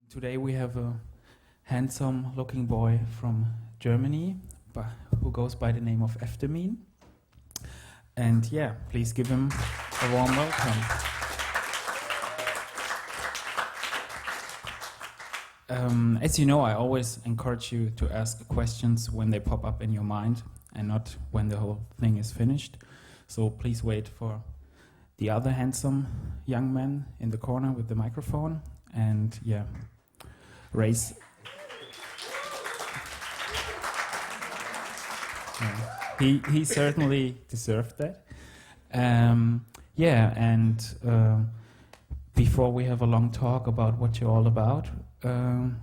Today we have a handsome-looking boy from Germany who goes by the name of Efdemin. And yeah, please give him a warm welcome. As you know, I always encourage you to ask questions when they pop up in your mind and not when the whole thing is finished. So please wait for the other handsome young man in the corner with the microphone. And yeah, raise. He certainly deserved that. Before we have a long talk about what you're all about,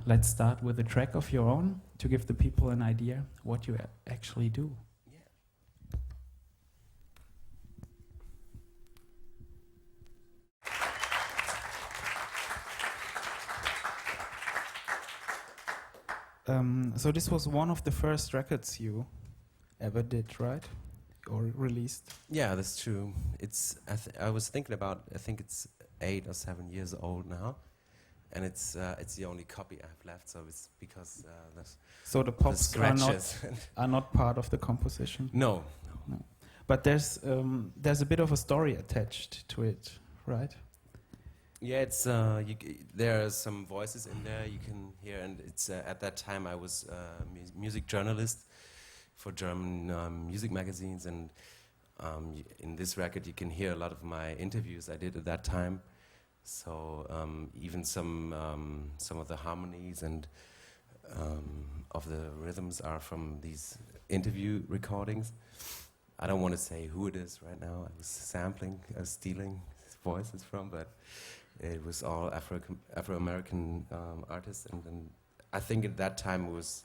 let's start with a track of your own to give the people an idea what you actually do. So this was one of the first records you ever did, right? Or released? Yeah, that's true. It's I was thinking about. I think it's 8 or 7 years old now, and it's the only copy I have left. So it's because so the pops are not part of the composition. No. But there's a bit of a story attached to it, right? Yeah, it's there are some voices in there you can hear, and it's at that time I was a music journalist for German music magazines, and in this record you can hear a lot of my interviews I did at that time. So even some of the harmonies and of the rhythms are from these interview recordings. I don't want to say who it is right now. I was stealing voices from, but it was all Afro-American artists, and I think at that time it was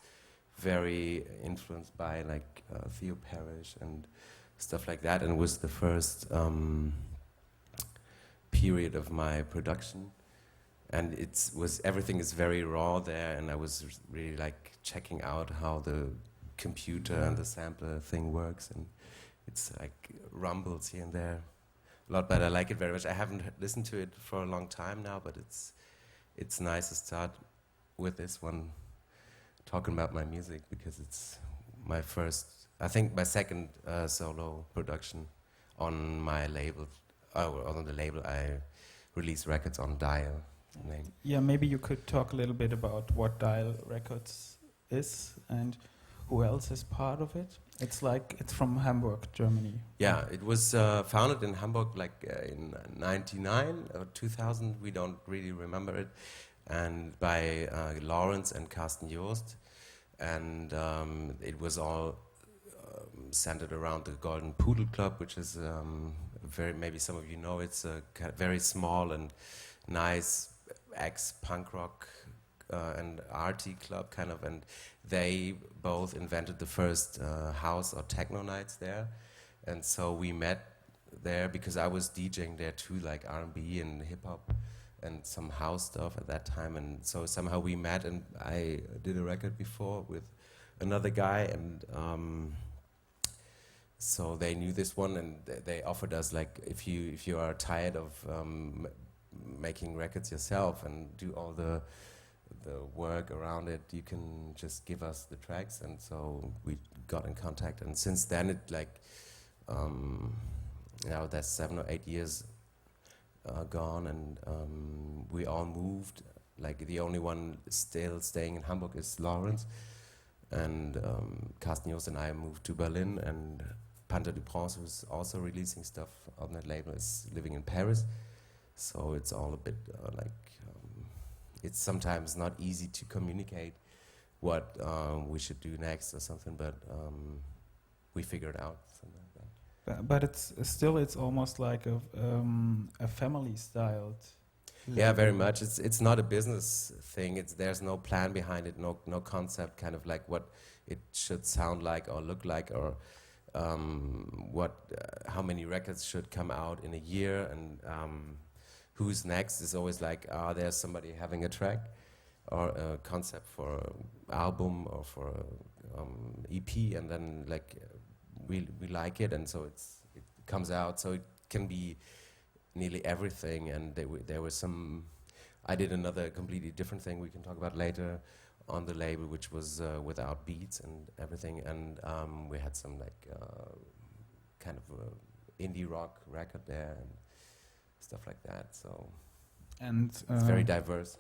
very influenced by like Theo Parrish and stuff like that, and it was the first period of my production, and everything is very raw there, and I was really like checking out how the computer and the sampler thing works, and it's like rumbles here and there a lot, but I like it very much. I haven't listened to it for a long time now, but it's nice to start with this one, talking about my music, because it's my second solo production on my label. On the label I release records on Dial. Name. Yeah, maybe you could talk a little bit about what Dial Records is and who else is part of it. It's from Hamburg, Germany. Yeah, it was founded in Hamburg in 99 or 2000, we don't really remember it, and by Lawrence and Carsten Joost, and it was all centered around the Golden Pudel Club, which is maybe some of you know, it's a very small and nice ex-punk rock and arty club kind of, and they both invented the first house or techno nights there, and so we met there because I was DJing there too, like R&B and hip hop and some house stuff at that time, and so somehow we met, and I did a record before with another guy, and so they knew this one, and they offered us, like, if you are tired of making records yourself and do all the work around it, you can just give us the tracks, and so we got in contact, and since then it now that's 7 or 8 years gone, and we all moved. Like, the only one still staying in Hamburg is Lawrence, and Carsten Joost and I moved to Berlin, and Panther du Prince, who's also releasing stuff on that label, is living in Paris. So it's all a bit it's sometimes not easy to communicate what we should do next or something, but we figured out something like that. But it's almost like a family styled. Yeah, very much. It's not a business thing. There's no plan behind it, no concept, kind of like what it should sound like or look like, or how many records should come out in a year, and who's next is always like, there's somebody having a track or a concept for an album or for EP, and then like we like it, and so it comes out. So it can be nearly everything, and there were some I did another completely different thing we can talk about later on the label, which was without beats and everything, and we had some like kind of indie rock record there and stuff like that. So And it's very diverse.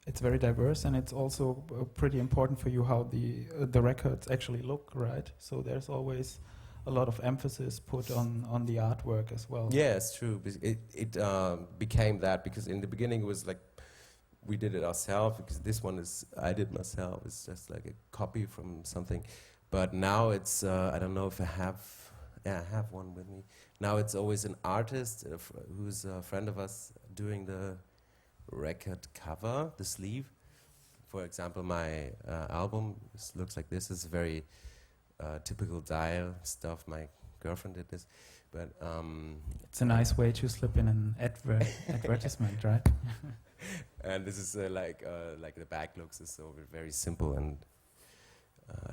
It's very diverse, and it's also pretty important for you how the records actually look, right? So there's always a lot of emphasis put on the artwork as well. Yeah, it's true. It became that because in the beginning it was like we did it ourselves, because this one is I did myself. It's just like a copy from something. But now it's I don't know if I have one with me. Now it's always an artist who's a friend of us doing the record cover, the sleeve. For example, my album looks like this. It's very typical dial stuff. My girlfriend did this, but it's a nice way to slip in an advertisement, right? And this is like the back looks is so very simple, and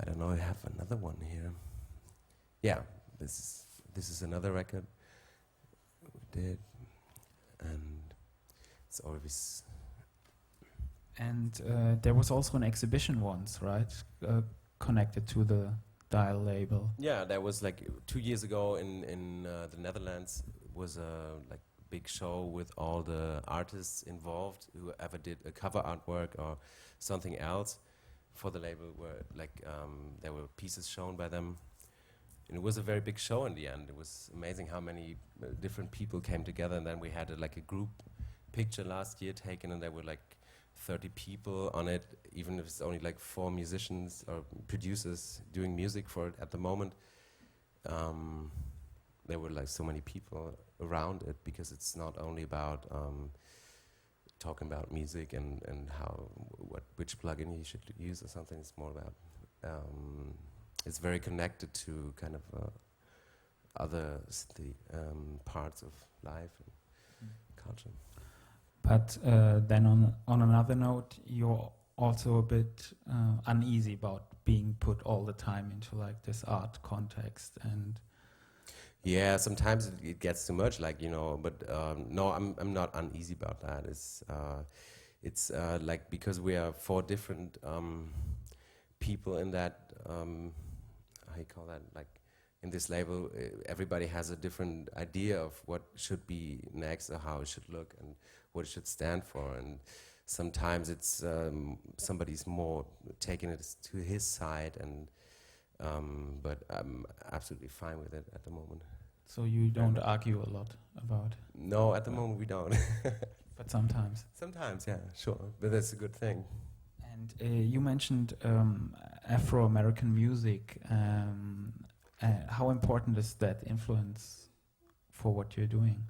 I don't know. I have another one here. Yeah, this is another record we did, and it's always. And there was also an exhibition once, right? Connected to the Dial label. Yeah, that was like 2 years ago in the Netherlands. Was a like big show with all the artists involved who ever did a cover artwork or something else for the label. Where like there were pieces shown by them, and it was a very big show in the end. It was amazing how many different people came together, and then we had like a group picture last year taken, and there were like 30 people on it, even if it's only like 4 musicians or producers doing music for it at the moment. There were like so many people around it, because it's not only about talking about music and how which plugin you should use or something. It's more about it's very connected to kind of other parts of life and culture. But then on another note, you're also a bit uneasy about being put all the time into like this art context, and yeah, sometimes it gets too much, like, you know. But no, I'm not uneasy about that. It's like, because we are 4 different people in that how you call that, like in this label, everybody has a different idea of what should be next, or how it should look, and what it should stand for. And sometimes it's somebody's more taking it to his side, and but I'm absolutely fine with it at the moment. so you don't argue a lot about. No, at the moment we don't. But sometimes. Sometimes, yeah, sure, but that's a good thing. And you mentioned Afro-American music. How important is that influence for what you're doing?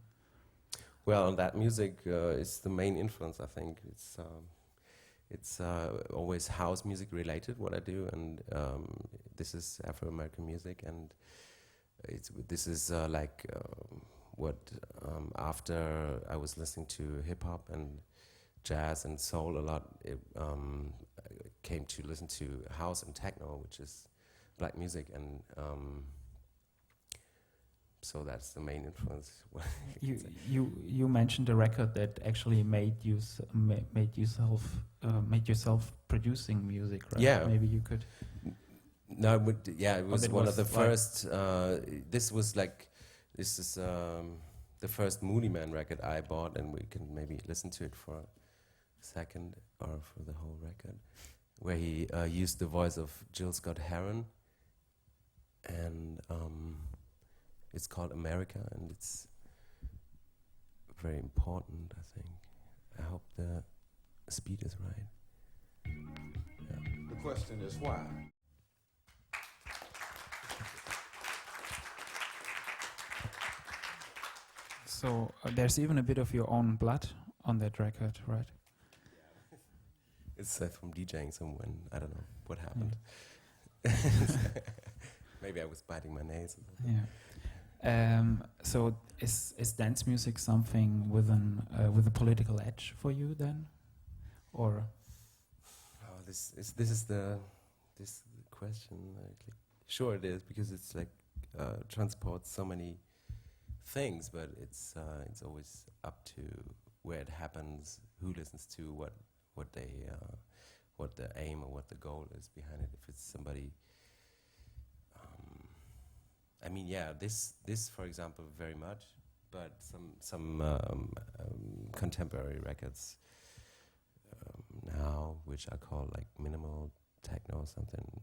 Well, that music is the main influence, I think. It's always house music related, what I do, and this is Afro-American music, and this is like what after I was listening to hip-hop and jazz and soul a lot, I came to listen to house and techno, which is black music, and so that's the main influence. You mentioned a record that actually made yourself producing music, right? Yeah. Maybe you could. No, it was one of the like first. This is the first Moodymann record I bought, and we can maybe listen to it for a second, or for the whole record, where he used the voice of Jill Scott Heron, and it's called Amerika, and it's very important, I think. I hope the speed is right. Yeah. The question is why? So there's even a bit of your own blood on that record, right? It's from DJing somewhere, and I don't know what happened. Maybe I was biting my nails. Yeah. So is dance music something with a political edge for you then, or? Oh, this is the question. Like, sure, it is, because it's like transports so many things, but it's always up to where it happens, who listens to what they what the aim or what the goal is behind it. If it's somebody, I mean, yeah, this for example very much, but some contemporary records now, which are called like minimal techno or something.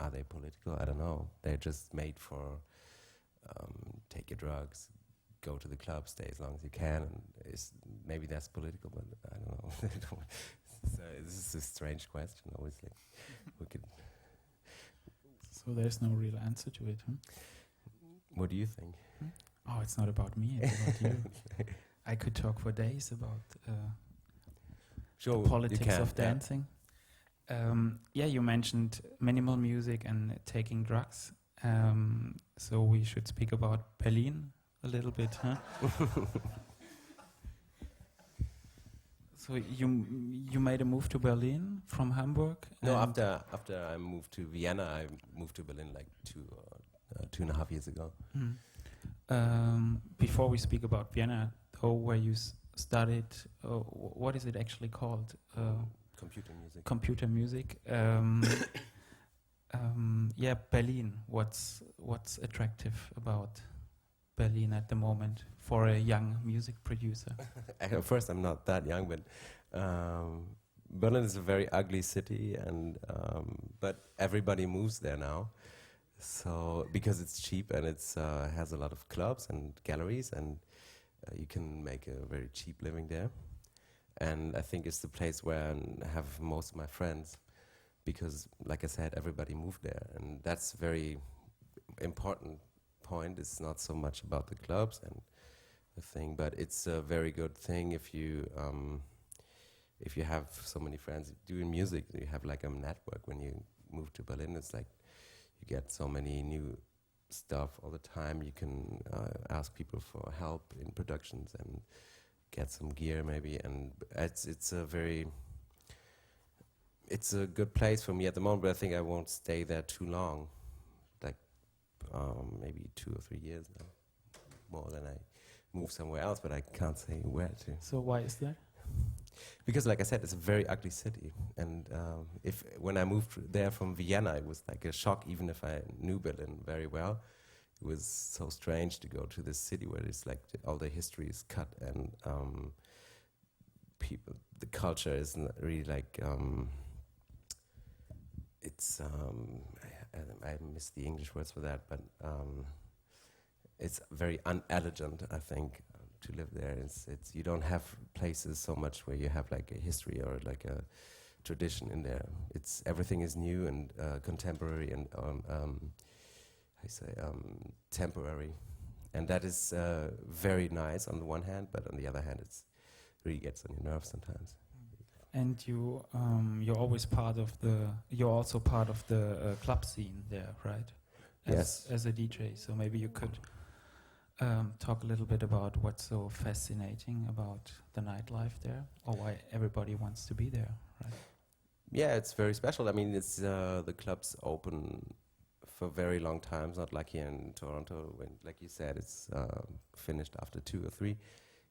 Are they political? I don't know. They're just made for take your drugs, go to the club, stay as long as you can, and maybe that's political, but I don't know. So this is a strange question, obviously. We could. So there's no real answer to it, huh? What do you think? Oh, it's not about me, it's about you. I could talk for days about Sure, the politics you can, of dancing. Yeah, you mentioned minimal music and taking drugs. So we should speak about Berlin a little bit, huh? So you made a move to Berlin from Hamburg? No, after I moved to Vienna, I moved to Berlin like 2.5 years ago. Before we speak about Vienna, though, where you studied, what is it actually called? Computer music. Computer music. Yeah, Berlin. What's attractive about Berlin at the moment for a young music producer? At first, I'm not that young, but Berlin is a very ugly city, and but everybody moves there now. So because it's cheap and it's has a lot of clubs and galleries, and you can make a very cheap living there. And I think it's the place where I have most of my friends, because, like I said, everybody moved there, and that's very important point. It's not so much about the clubs and the thing, but it's a very good thing if you have so many friends doing music. You have like a network when you move to Berlin. It's like you get so many new stuff all the time. You can ask people for help in productions and get some gear maybe, and it's a good place for me at the moment, but I think I won't stay there too long, like maybe 2 or 3 years now, more than I move somewhere else, but I can't say where to. So why is that? Because, like I said, it's a very ugly city, and when I moved there from Vienna, it was like a shock. Even if I knew Berlin very well, it was so strange to go to this city where it's like all the history is cut, and the culture isn't really like. It's I miss the English words for that, but it's very unelegant, I think. To live there, it's you don't have places so much where you have like a history or like a tradition in there. It's everything is new and contemporary and temporary, and that is very nice on the one hand, but on the other hand, it's really gets on your nerves sometimes. And you're always part of you're also part of the club scene there, right? Yes. As a DJ, so maybe you could talk a little bit about what's so fascinating about the nightlife there, or why everybody wants to be there, right? Yeah, it's very special. I mean, it's the clubs open for very long times, not like here in Toronto, when, like you said, it's finished after 2 or 3.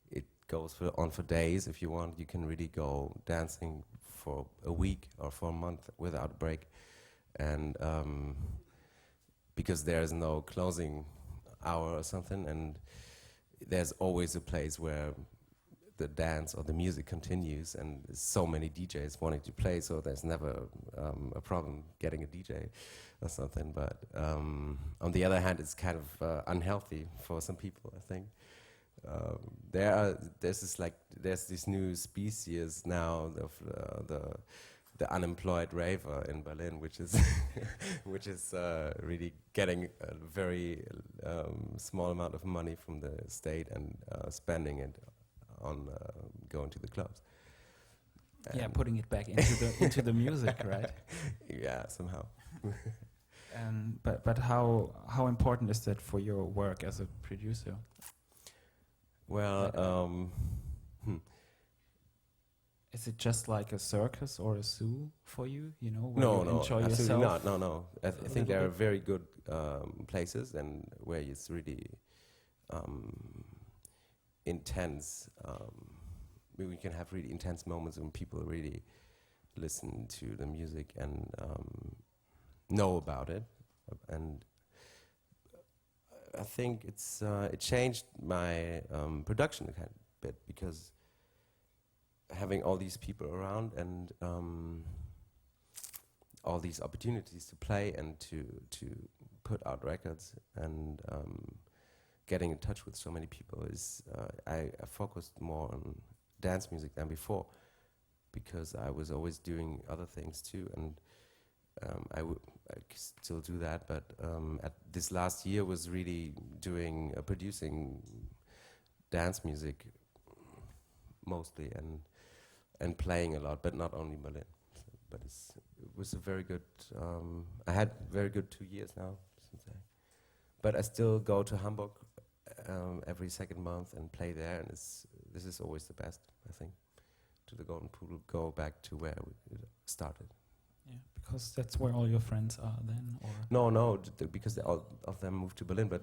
It goes on for days. If you want, you can really go dancing for a week or for a month without a break. And because there's no closing hour or something, and there's always a place where the dance or the music continues, and there's so many DJs wanting to play, so there's never a problem getting a DJ or something. But on the other hand, it's kind of unhealthy for some people, I think. There's this new species now of the unemployed raver in Berlin, which is really getting a very small amount of money from the state and spending it on going to the clubs. Yeah, putting it back into the music, right? Yeah, somehow. But how important is that for your work as a producer? Well, is it just like a circus or a zoo for you? You know, where no, you enjoy absolutely yourself? not. No. I think there are very good places and where it's really intense we can have really intense moments when people really listen to the music and know about it. And I think it changed my production a kind of bit, because having all these people around and all these opportunities to play and to put out records and getting in touch with so many people is I focused more on dance music than before, because I was always doing other things too, and I still do that, but at this last year was really doing producing dance music mostly, and playing a lot, but not only Berlin. But it was a very good. I had very good 2 years now, but I still go to Hamburg every second month and play there, and this is always the best, I think, to the Golden Poodle. Go back to where it started. Yeah, because that's where all your friends are then, or no, because all of them moved to Berlin, but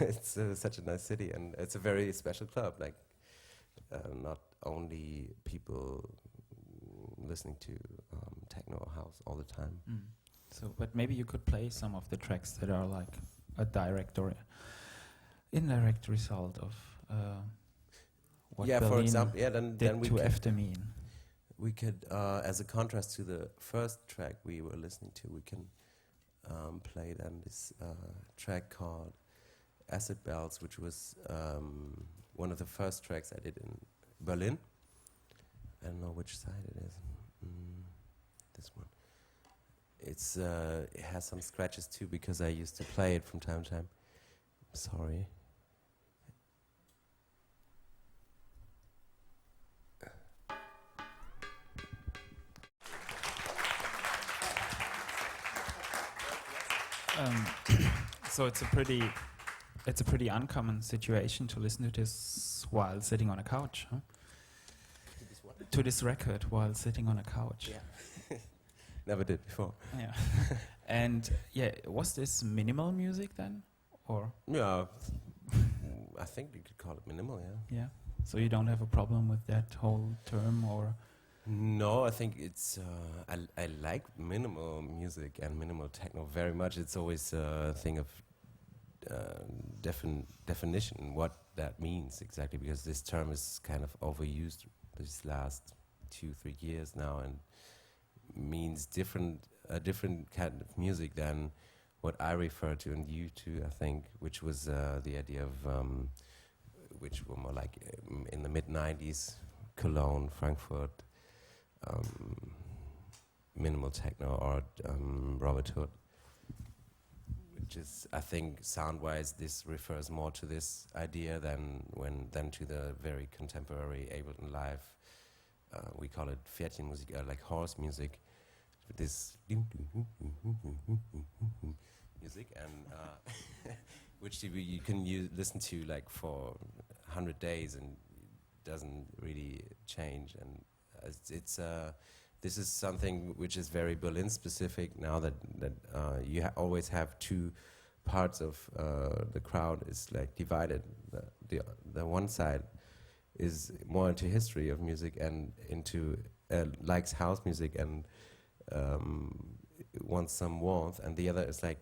it's such a nice city, and it's a very special club. Like not only people listening to techno or house all the time. So, but maybe you could play some of the tracks that are like a direct or indirect result of what Berlin for example, then we to could Efdemin. We could, as a contrast to the first track we were listening to, we can play then this track called Acid Bells, which was one of the first tracks I did in Berlin. I don't know which side it is. This one. It has some scratches too, because I used to play it from time to time. Sorry. So it's a pretty uncommon situation to listen to this while sitting on a couch, huh? To this record while sitting on a couch. Yeah. Never did before. Yeah. And was this minimal music then, or? Yeah, I think you could call it minimal. Yeah. Yeah. So you don't have a problem with that whole term, or? No, I think it's. I like minimal music and minimal techno very much. It's always a thing of definition, what that means exactly, because this term is kind of overused this last 2-3 years now, and means a different kind of music than what I refer to and you to, I think, which was the idea of which were more like in the mid-90s, Cologne, Frankfurt, minimal techno, or Robert Hood, which is, I think, sound-wise, this refers more to this idea than to the very contemporary Ableton Live. We call it Pferdchenmusik, like horse music, with this music, and which you can listen to like for 100 days and doesn't really change. And this is something which is very Berlin specific now, that you always have two parts of the crowd is like divided. The one side is more into history of music and into likes house music and wants some warmth, and the other is like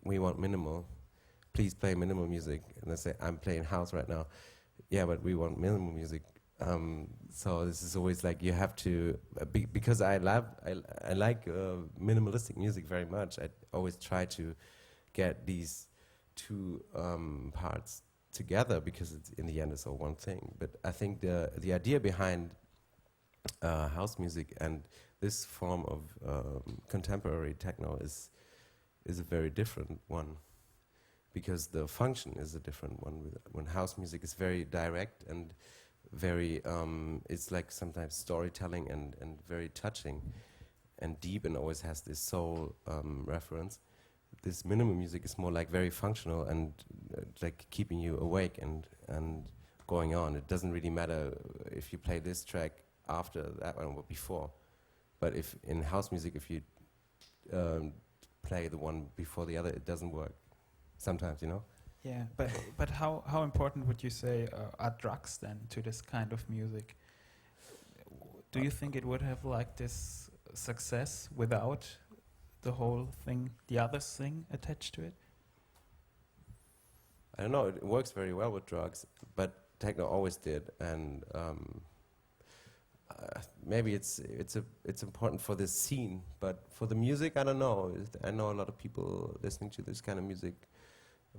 we want minimal, please play minimal music. And they say, I'm playing house right now. Yeah, but we want minimal music. So this is always like you have to because I like minimalistic music very much. I always try to get these two parts together, because it's, in the end, it's all one thing. But I think the idea behind house music and this form of contemporary techno is a very different one, because the function is a different one. When house music is very direct and very, it's like sometimes storytelling and very touching and deep, and always has this soul reference. This minimal music is more like very functional and like keeping you awake and going on. It doesn't really matter if you play this track after that one or before. But if in house music, if you play the one before the other, it doesn't work. Sometimes, you know? Yeah, but how important would you say are drugs then to this kind of music? Do you think it would have like this success without the whole thing, the other thing attached to it? I don't know. It works very well with drugs, but techno always did, and maybe it's important for this scene, but for the music, I don't know. I know a lot of people listening to this kind of music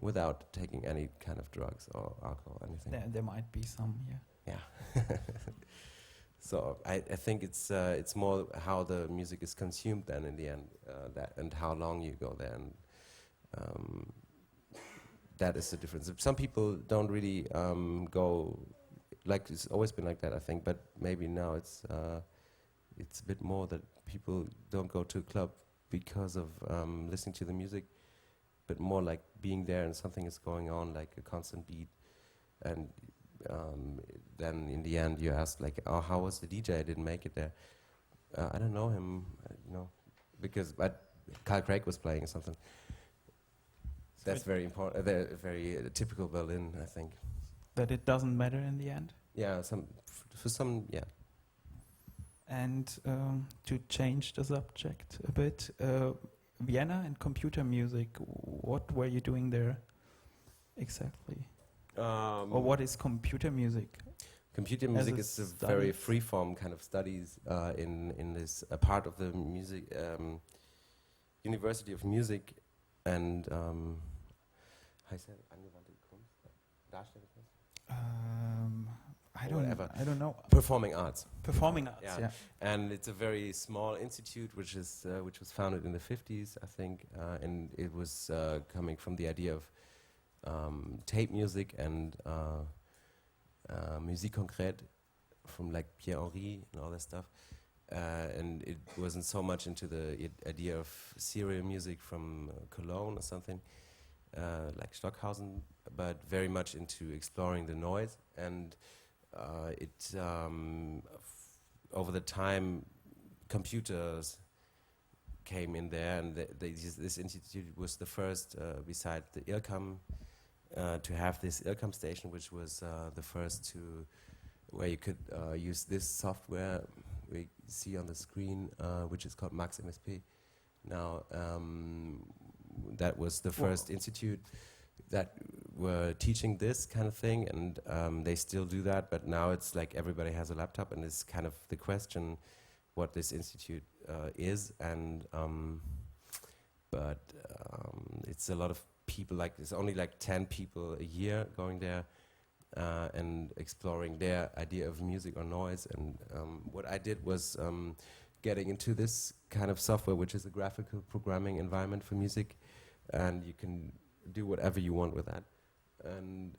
without taking any kind of drugs or alcohol or anything. There might be some, yeah. Yeah. So I think it's more how the music is consumed then in the end, that and how long you go there, and that is the difference. Some people don't really go, like it's always been like that, I think, but maybe now it's a bit more that people don't go to a club because of listening to the music, but more like being there and something is going on, like a constant beat, and then in the end you ask like, oh, how was the DJ? I didn't make it there. I don't know him, because Carl Craig was playing or something. That's very important. Very typical Berlin, I think. That it doesn't matter in the end. Yeah, for some, yeah. And to change the subject a bit, Vienna and computer music. What were you doing there exactly? Or what is computer music? Computer music is a very free-form kind of studies in this part of the music University of Music and I said angewandte Kunst, darstellende Kunst. I don't know. Performing arts. Performing arts, yeah. And it's a very small institute which was founded in the 50s, I think, and it was coming from the idea of tape music and musique concrète from like Pierre Henry and all that stuff. And it wasn't so much into the idea of serial music from Cologne or something like Stockhausen, but very much into exploring the noise. And over the time, computers came in there, and this institute was the first, beside the IRCAM, to have this IRCAM station, which was the first where you could use this software we see on the screen, which is called Max MSP. Now, that was the first institute that were teaching this kind of thing, and they still do that, but now it's like everybody has a laptop, and it's kind of the question what this institute is, and but it's a lot of people, like there's only like 10 people a year going there and exploring their idea of music or noise. And what I did was getting into this kind of software, which is a graphical programming environment for music, and you can do whatever you want with that. And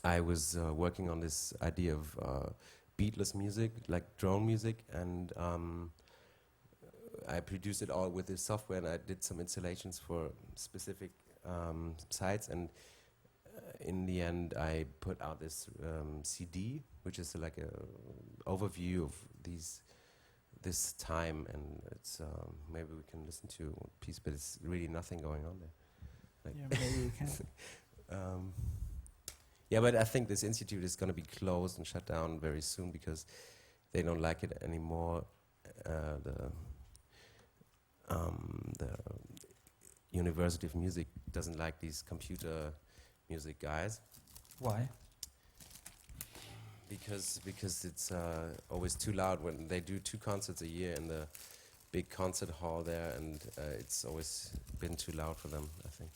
I was working on this idea of beatless music, like drone music, and I produced it all with this software, and I did some installations for specific sites, and in the end I put out this CD, which is like a overview of this time, and it's maybe we can listen to a piece, but it's really nothing going on there. Like Yeah, maybe we can. Yeah, but I think this institute is going to be closed and shut down very soon because they don't like it anymore. The University of Music doesn't like these computer music guys. Why? Because it's always too loud when they do 2 concerts a year in the big concert hall there, and it's always been too loud for them, I think.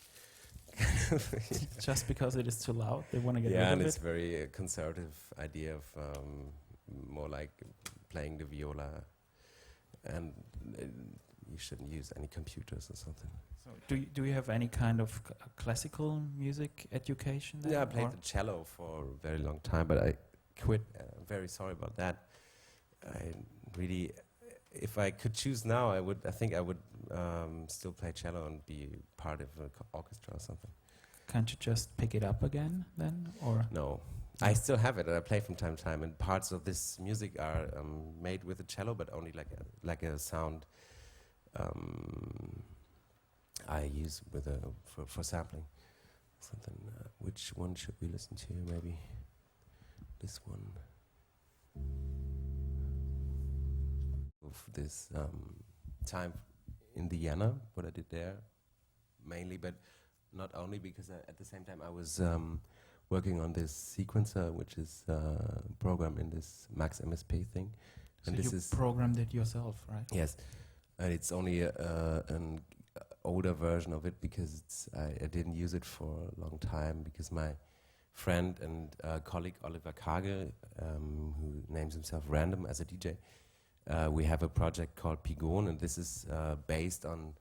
Just because it is too loud, they want to get rid of it? Yeah, and it's very conservative idea of more like playing the viola, and you shouldn't use any computers or something. So do you have any kind of classical music education there? Yeah, I played the cello for a very long time, but I quit. I'm very sorry about that. I really, if I could choose now, I think I would still play cello and be part of an orchestra or something. Can't you just pick it up again then, or? No, I still have it, and I play from time to time. And parts of this music are made with the cello, but only like a sound I use with for sampling. Something. Which one should we listen to? Maybe this one. Of this time in Vienna, what I did there, mainly, but not only because at the same time I was working on this sequencer, which is programmed in this Max MSP thing. So and this you is programmed it yourself, right? Yes, and it's only an older version of it because I didn't use it for a long time because my friend and colleague Oliver Kage, who names himself Random as a DJ, we have a project called Pigon, and this is based on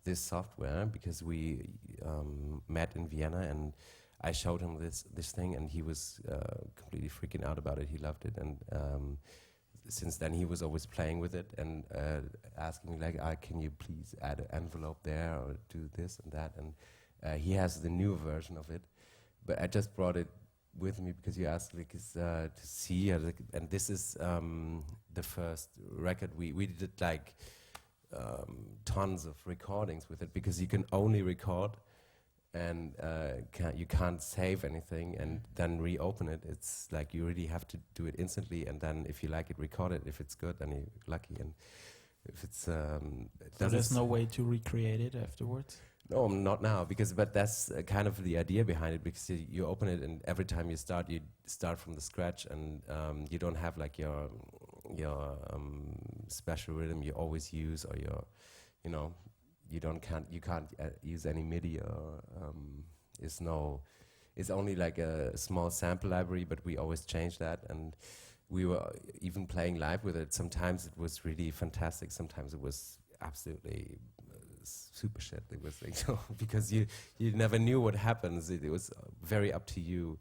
this software because we met in Vienna and I showed him this thing and he was completely freaking out about it. He loved it, and since then he was always playing with it and asking me like, can you please add an envelope there or do this and that, and he has the new version of it, but I just brought it with me because you asked like to see, and this is the first record we did like tons of recordings with it because you can only record and you can't save anything and then reopen it. It's like you really have to do it instantly, and then if you like it, record it. If it's good, then you're lucky, and if it's so there's no way to recreate it afterwards? No, not now, but that's kind of the idea behind it, because you open it and every time you start from the scratch, and you don't have like your special rhythm you always use, or you can't use any MIDI, or it's only like a small sample library, but we always change that, and we were even playing live with it. Sometimes it was really fantastic, sometimes it was absolutely super shit. It was like because you never knew what happens. It was very up to you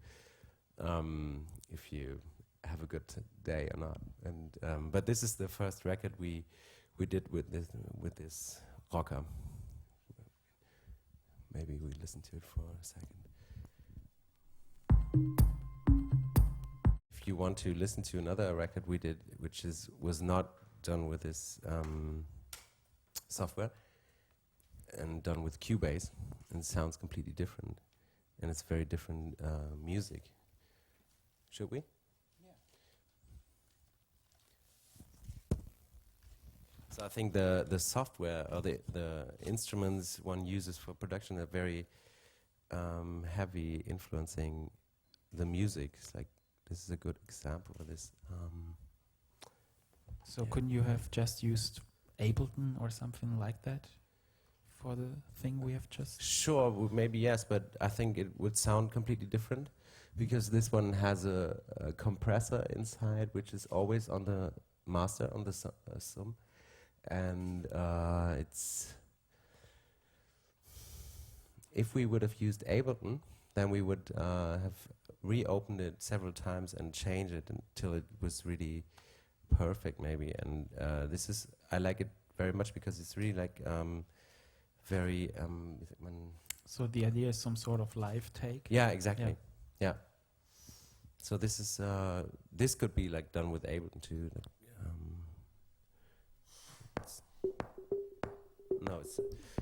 if you have a good day or not. And but this is the first record we did with this rocker. Maybe we listen to it for a second. If you want to listen to another record we did, which was not done with this software, and done with Cubase, and sounds completely different, and it's very different music. Should we? Yeah. So I think the software or the instruments one uses for production are very heavy influencing the music. It's like this is a good example of this. So couldn't you have just used Ableton or something like that for the thing we have just? Sure, maybe yes, but I think it would sound completely different because this one has a compressor inside, which is always on the master, on the sum, and it's. If we would have used Ableton, then we would have reopened it several times and changed it until it was really perfect, maybe. And I like it very much because it's really like. Very so the idea is some sort of live take? Yeah, exactly. Yeah. So this could be like done with Ableton too. Like,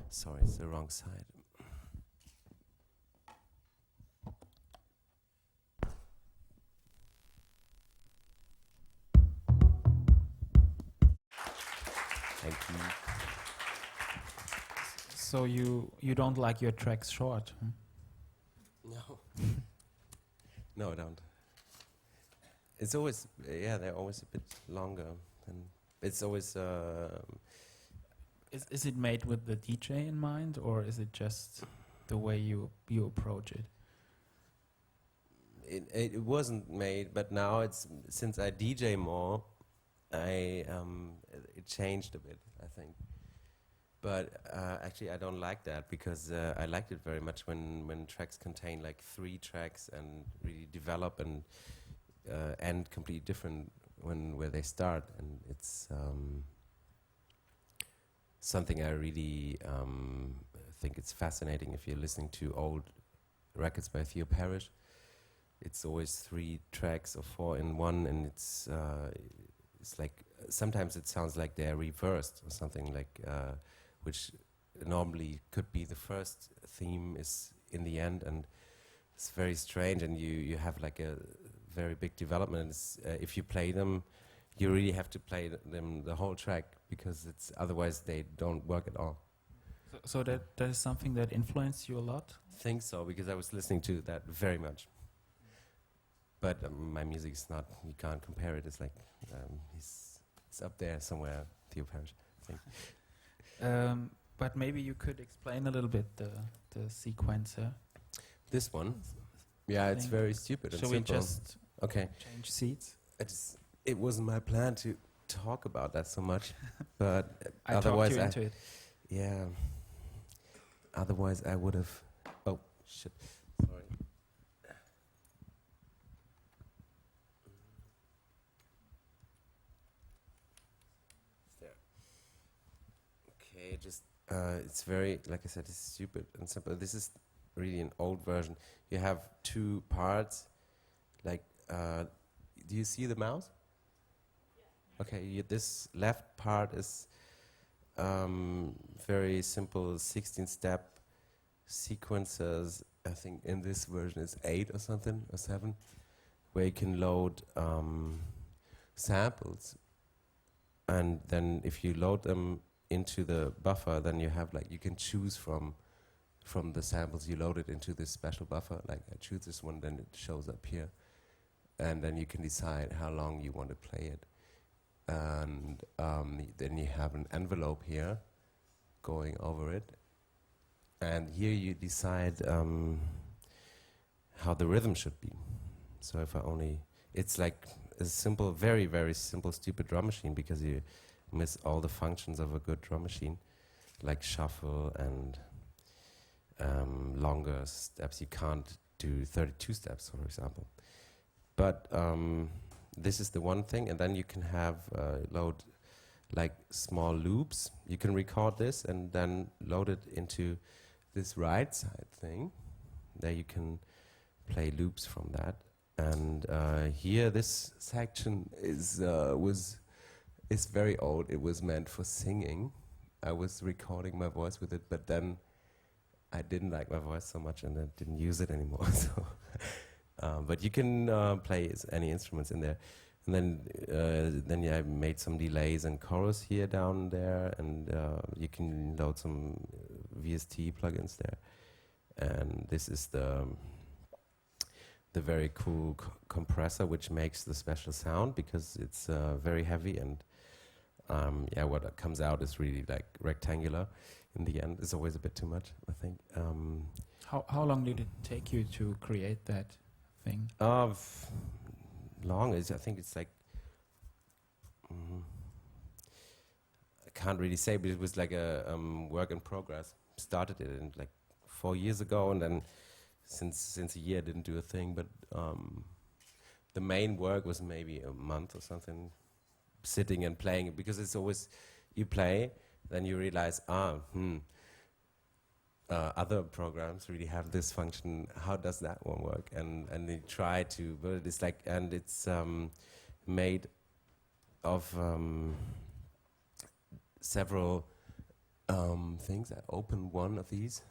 it's the wrong side. Thank you. So you don't like your tracks short? Huh? No. No, I don't. It's always they're always a bit longer, and it's always. Is it made with the DJ in mind, or is it just the way you approach it? It wasn't made, but now since I DJ more, it changed a bit, I think. But actually, I don't like that because I liked it very much when tracks contain like 3 tracks and really develop and end completely different where they start, and it's something I really think it's fascinating. If you're listening to old records by Theo Parrish, it's always 3 tracks or 4 in one, and it's like sometimes it sounds like they're reversed or something like. Which normally could be the first theme is in the end, and it's very strange, and you have like a very big development. If you play them, you really have to play them the whole track, because it's otherwise they don't work at all. So that is something that influenced you a lot? Think so, because I was listening to that very much. But my music is not, you can't compare it. It's like, it's up there somewhere, Theo Parrish, I think. But maybe you could explain a little bit the sequencer. This one? Yeah, it's very stupid and Shall simple. we just change seats? It wasn't my plan to talk about that so much, but I otherwise talked you into it. Yeah. Otherwise I would have... Oh, shit. Sorry. There. Okay, just... it's very, like I said, it's stupid and simple. This is really an old version. You have two parts, like... do you see the mouse? Okay, this left part is very simple 16-step sequences. I think in this version it's 8 or something, or 7, where you can load samples. And then if you load them into the buffer, then you have like, you can choose from the samples you loaded into this special buffer. Like I choose this one, then it shows up here. And then you can decide how long you want to play it. And then you have an envelope here going over it. And here you decide how the rhythm should be. So if I only... It's like a simple, very, very simple, stupid drum machine, because you miss all the functions of a good drum machine, like shuffle and longer steps. You can't do 32 steps, for example. But this is the one thing, and then you can have load like small loops. You can record this and then load it into this right side thing. There you can play loops from that. And here, this section is very old. It was meant for singing. I was recording my voice with it, but then I didn't like my voice so much, and I didn't use it anymore. So. But you can play any instruments in there. And then I made some delays and chorus here down there, and you can load some VST plugins there. And this is the very cool compressor, which makes the special sound, because it's very heavy, and what comes out is really like rectangular. In the end, it's always a bit too much, I think. How long did it take you to create that thing? Long is, I think it's like, I can't really say, but it was like a work in progress. Started it in like 4 years ago, and then since a year I didn't do a thing, but the main work was maybe a month or something, sitting and playing it, because it's always, you play, then you realize, other programs really have this function. How does that one work? And they try to, but it's like, and it's made of several things. I open one of these,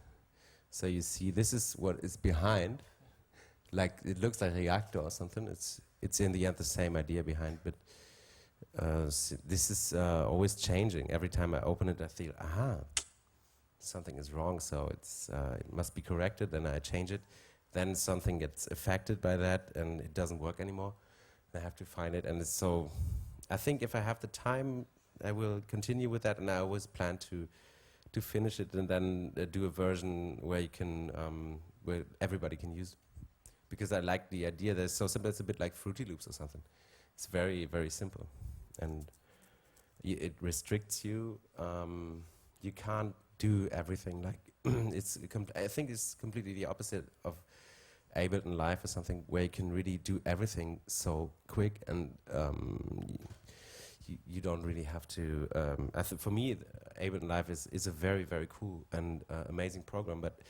so you see this is what is behind. Like it looks like a reactor or something. It's in the end the same idea behind, but this is always changing. Every time I open it, I feel, something is wrong, so it must be corrected, then I change it. Then something gets affected by that, and it doesn't work anymore. I have to find it, and it's so... I think if I have the time, I will continue with that, and I always plan to finish it and then do a version where you can, where everybody can use. Because I like the idea that it's so simple. It's a bit like Fruity Loops or something. It's very, very simple, and it restricts you. You can't do everything like I think it's completely the opposite of Ableton Live or something, where you can really do everything so quick, and you don't really have to. I think for me, Ableton Live is a very, very cool and amazing program, but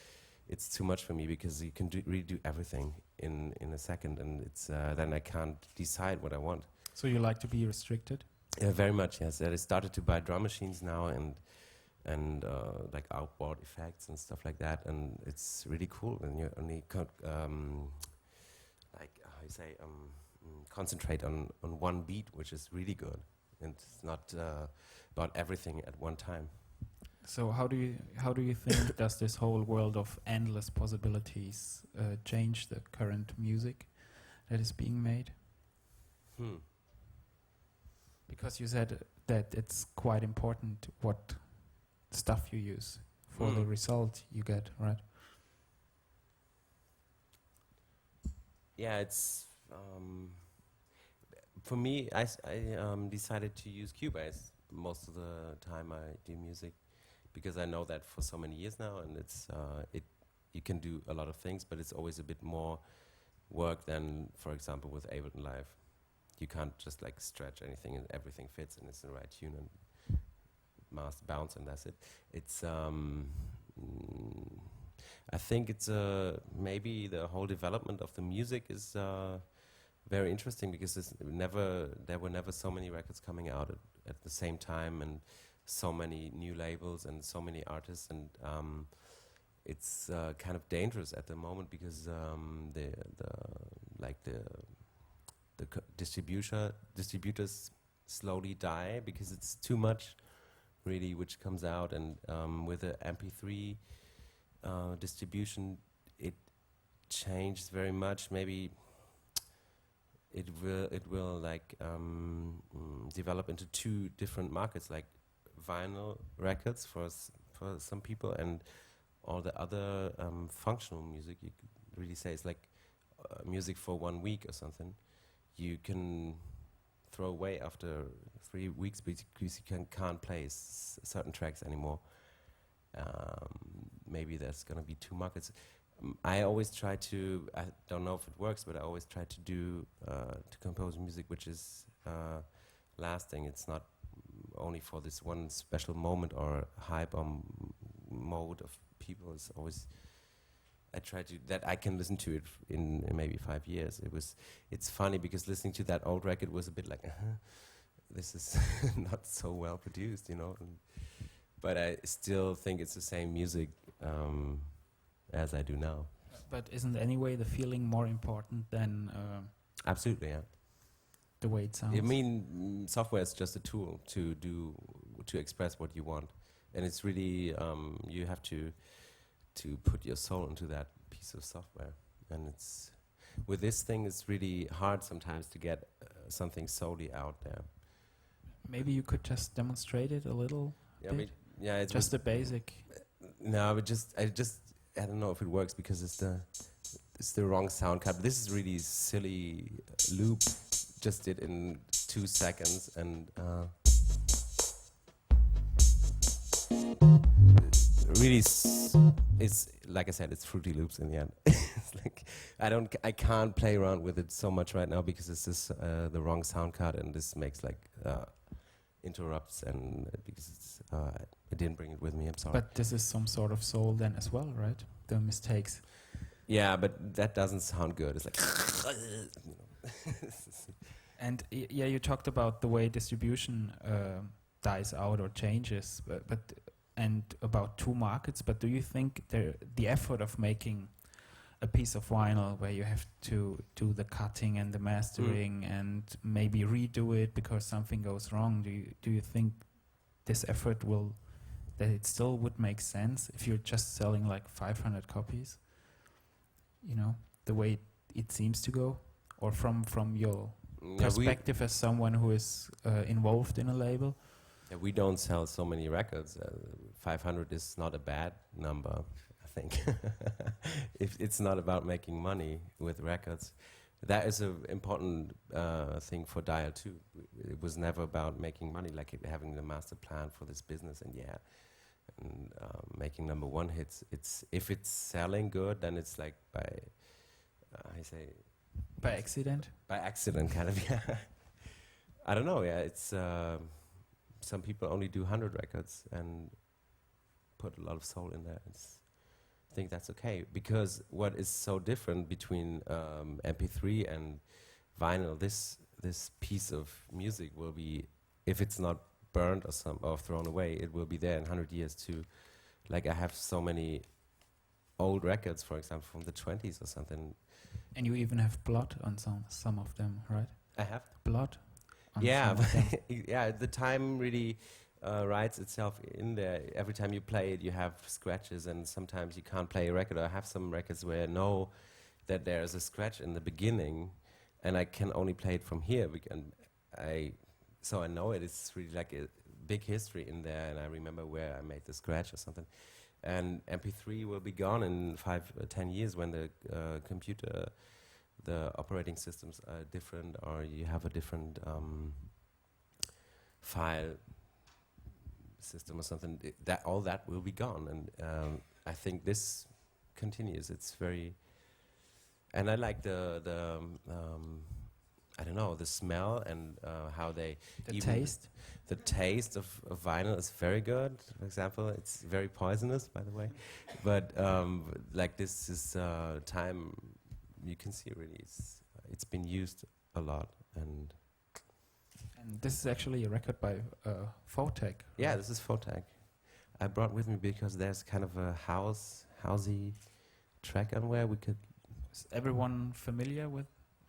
it's too much for me, because you can really do everything in a second, and it's then I can't decide what I want. So you like to be restricted? Yeah, very much, yes. I started to buy drum machines now, and and like outboard effects and stuff like that, and it's really cool. And you only like how you say concentrate on one beat, which is really good, and it's not about everything at one time. So how do you think does this whole world of endless possibilities change the current music that is being made? Because you said that it's quite important what stuff you use for the result you get, right? Yeah, it's for me. I decided to use Cubase most of the time I do music, because I know that for so many years now, and it's you can do a lot of things, but it's always a bit more work than, for example, with Ableton Live. You can't just like stretch anything and everything fits and it's the right tune and master bounce and that's it. It's I think it's maybe the whole development of the music is very interesting, because there were never so many records coming out at the same time, and so many new labels and so many artists, and it's kind of dangerous at the moment, because the distributors slowly die because it's too much really which comes out, and with the MP3 distribution it changed very much. Maybe it will like develop into two different markets, like vinyl records for some people, and all the other functional music. You could really say it's like music for 1 week or something. You can throw away after 3 weeks because you can't play certain tracks anymore. Maybe there's gonna be two markets. I always try to, I don't know if it works, but I always try to do, to compose music which is lasting. It's not only for this one special moment or hype or mode of people. It's always, I try to, that I can listen to it in maybe 5 years. It's funny because listening to that old record was a bit like, this is not so well produced, you know. But I still think it's the same music as I do now. But isn't anyway the feeling more important than Absolutely, yeah. the way it sounds? I mean, software is just a tool to express what you want, and it's really you have to put your soul into that piece of software. And it's with this thing, it's really hard sometimes to get something solely out there. Maybe you could just demonstrate it a little bit. Yeah, it's just the basic. No, I don't know if it works because it's the wrong sound cut. This is really silly loop. Just did in 2 seconds, and really, it's like I said, it's Fruity Loops in the end. It's like I can't play around with it so much right now because it's just the wrong sound card, and this makes like interrupts, and because it's I didn't bring it with me. I'm sorry. But this is some sort of soul then as well, right? The mistakes. Yeah, but that doesn't sound good. It's like. And yeah, you talked about the way distribution dies out or changes, but and about two markets. But do you think the effort of making a piece of vinyl where you have to do the cutting and the mastering and maybe redo it because something goes wrong, do you think this effort that it still would make sense if you're just selling like 500 copies? You know, the way it seems to go, or from your perspective as someone who is involved in a label? Yeah, we don't sell so many records. 500 is not a bad number, I think. If it's not about making money with records, that is an important thing for Dial too. It was never about making money, like having the master plan for this business, and making number one hits. If it's selling good, then it's like by accident. By accident, kind of. Yeah. I don't know. Yeah, it's some people only do 100 records and put a lot of soul in there. I think that's okay, because what is so different between MP3 and vinyl, this piece of music will be, if it's not burned or thrown away. It will be there in 100 years too. Like I have so many old records, for example, from the 20s or something. And you even have blood on some of them, right? I have blood on yeah, some of them. yeah. The time really writes itself in there. Every time you play it, you have scratches, and sometimes you can't play a record. I have some records where I know that there's a scratch in the beginning, and I can only play it from here. So I know it. It's really like a big history in there, and I remember where I made the scratch or something. And MP3 will be gone in 5 or 10 years when the computer, the operating systems are different, or you have a different file system or something. All that will be gone, and I think this continues. It's very, and I like the I don't know, the smell and how they taste. The taste of vinyl is very good. For example, it's very poisonous, by the way, but like this is time you can see really it's been used a lot. And this is actually a record by Photek. Right? Yeah, this is Photek. I brought with me because there's kind of a housey track on where we could. Is everyone familiar with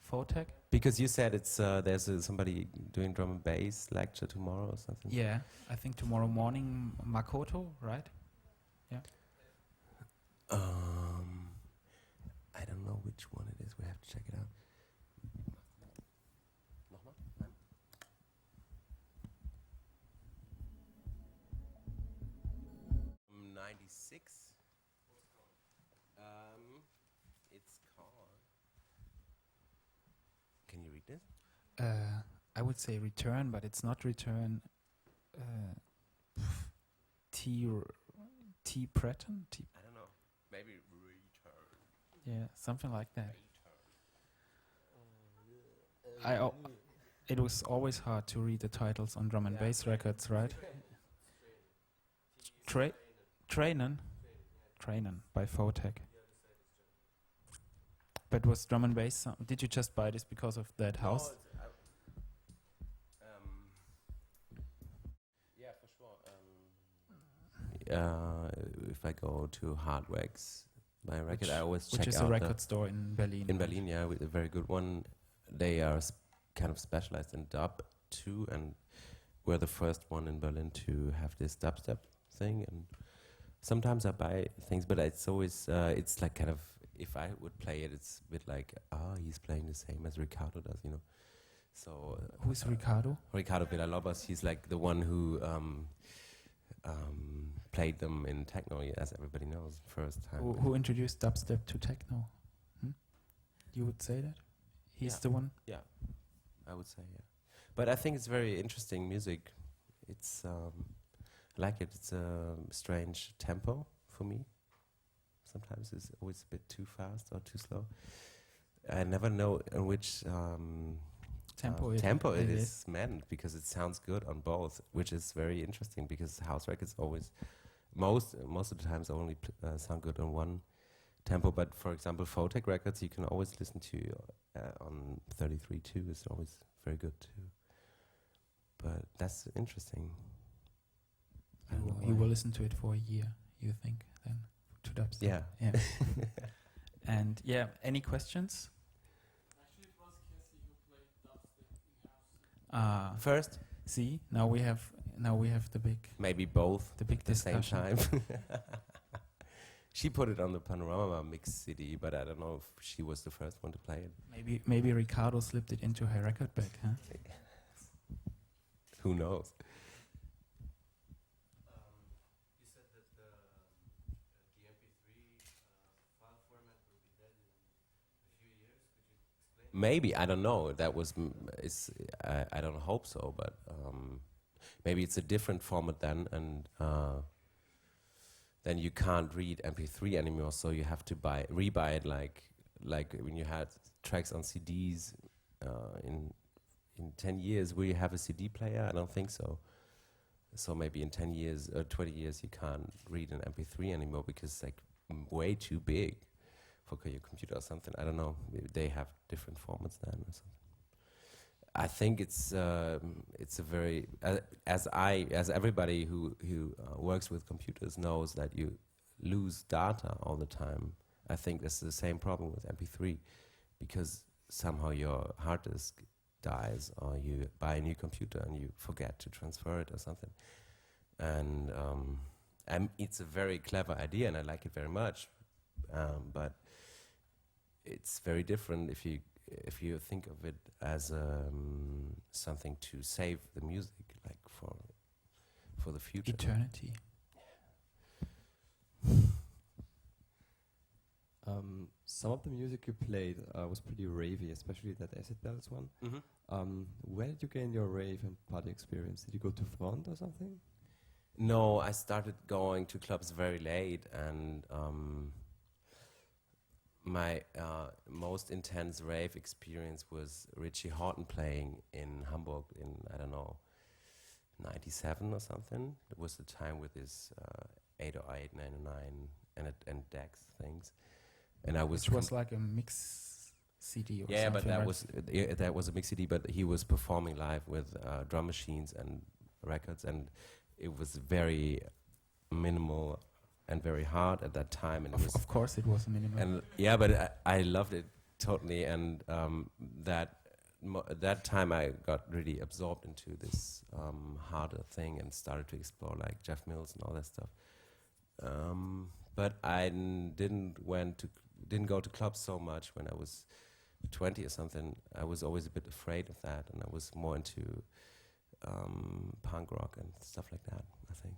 Photek? Because you said it's there's somebody doing drum and bass lecture tomorrow or something. Yeah, I think tomorrow morning, Makoto, right? Yeah. I don't know which one it is. We have to check it out. 96. It's called. Can you read this? I would say return, but it's not return. T Breton? I don't know. Maybe return. Yeah, something like that. It was always hard to read the titles on drum and bass records, right? Trainen by Photek. But was drum and bass? Did you just buy this because of that house? Yeah, for sure. If I go to Hardwax, my record, I always check out. Which is a record store in Berlin. In Berlin, yeah, with a very good one. They are kind of specialized in dub too, and we're the first one in Berlin to have this dubstep thing. And sometimes I buy things, but it's always it's like kind of, if I would play it, it's a bit like, he's playing the same as Ricardo does, you know. So who's Ricardo? Ricardo Villalobos. He's like the one who played them in Techno, as everybody knows, first time. Who introduced dubstep to techno? You would say that? He's the one? Yeah, I would say, yeah. But I think it's very interesting music. It's, I like it. It's a strange tempo for me. Sometimes it's always a bit too fast or too slow. I never know in which tempo it is meant, because it sounds good on both, which is very interesting, because house records always, most of the times only sound good on one tempo. But for example, Photek records you can always listen to on 33.2. It's always very good too. But that's interesting. You will listen to it for a year, you think, then, to dubstep? Yeah. And yeah, any questions? Actually, it was Cassie who played dubstep in house. First? See, now we have the big. Maybe both. The big at the same discussion. time. She put it on the Panorama mix CD, but I don't know if she was the first one to play it. Maybe Ricardo slipped it into her record bag, huh? Who knows? You said that the MP3 file format will be dead in a few years. Could you explain? Maybe, I don't know. That was, I don't hope so, but maybe it's a different format then, and then you can't read MP3 anymore, so you have to rebuy it like when you had tracks on CDs in 10 years. Will you have a CD player? I don't think so. So maybe in 10 years or 20 years you can't read an MP3 anymore because it's like way too big for your computer or something. I don't know. Maybe they have different formats then or something. I think it's a very as everybody who works with computers knows that you lose data all the time. I think this is the same problem with MP3, because somehow your hard disk dies, or you buy a new computer and you forget to transfer it or something. And it's a very clever idea, and I like it very much. But it's very different if you think of it as something to save the music, like for the future. Eternity. Some of the music you played was pretty ravey, especially that Acid Bells one. Mm-hmm. Where did you gain your rave and party experience? Did you go to Front or something? No, I started going to clubs very late, and my most intense rave experience was Richie Houghton playing in Hamburg in, I don't know, 97 or something. It was the time with his 808, 99 and DAX things. And I was Which was like a mix CD or something. yeah, but that right? that was a mix CD, but he was performing live with drum machines and records, and it was very minimal and very hard at that time. And Of course it was minimal. and yeah, but I loved it totally, and that time I got really absorbed into this harder thing and started to explore like Jeff Mills and all that stuff. But I didn't go to clubs so much when I was 20 or something. I was always a bit afraid of that, and I was more into punk rock and stuff like that, I think.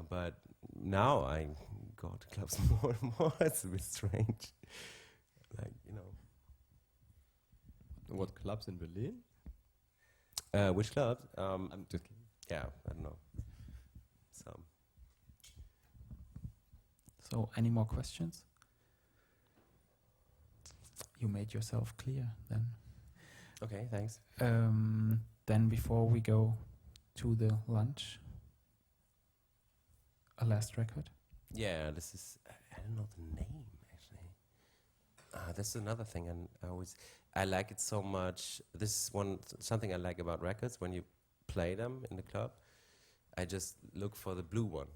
But now I go to clubs more and more. It's a bit strange. Like, you know. What clubs in Berlin? Which clubs? I'm just kidding. Yeah, I don't know. Some. So, any more questions? You made yourself clear then. Okay, thanks. Then before we go to the lunch, a last record. Yeah, this is, I don't know the name actually. This is another thing, and I like it so much. This is something I like about records. When you play them in the club, I just look for the blue one,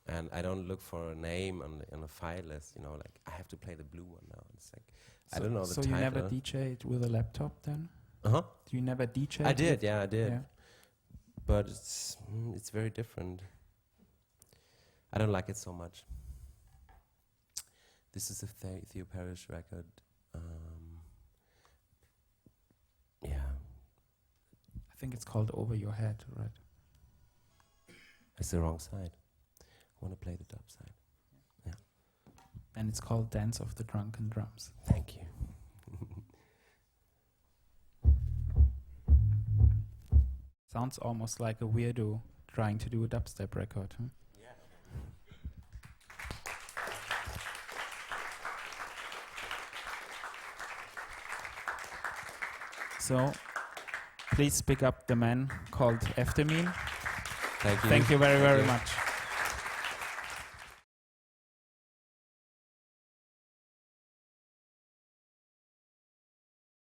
and I don't look for a name on a file list. You know, like I have to play the blue one now. It's like I don't know the so title. you never DJ'd with a laptop then? Uh-huh. You never DJ'd? I did, yeah, I did. Yeah. But it's very different. I don't like it so much. This is a Theo Parrish record. Yeah. I think it's called Over Your Head, right? It's the wrong side. I want to play the dub side. Yeah. And it's called Dance of the Drunken Drums. Thank you. Sounds almost like a weirdo trying to do a dubstep record, huh? Yeah. So, please pick up the man called Efdemin. Thank you. Thank you very, very much.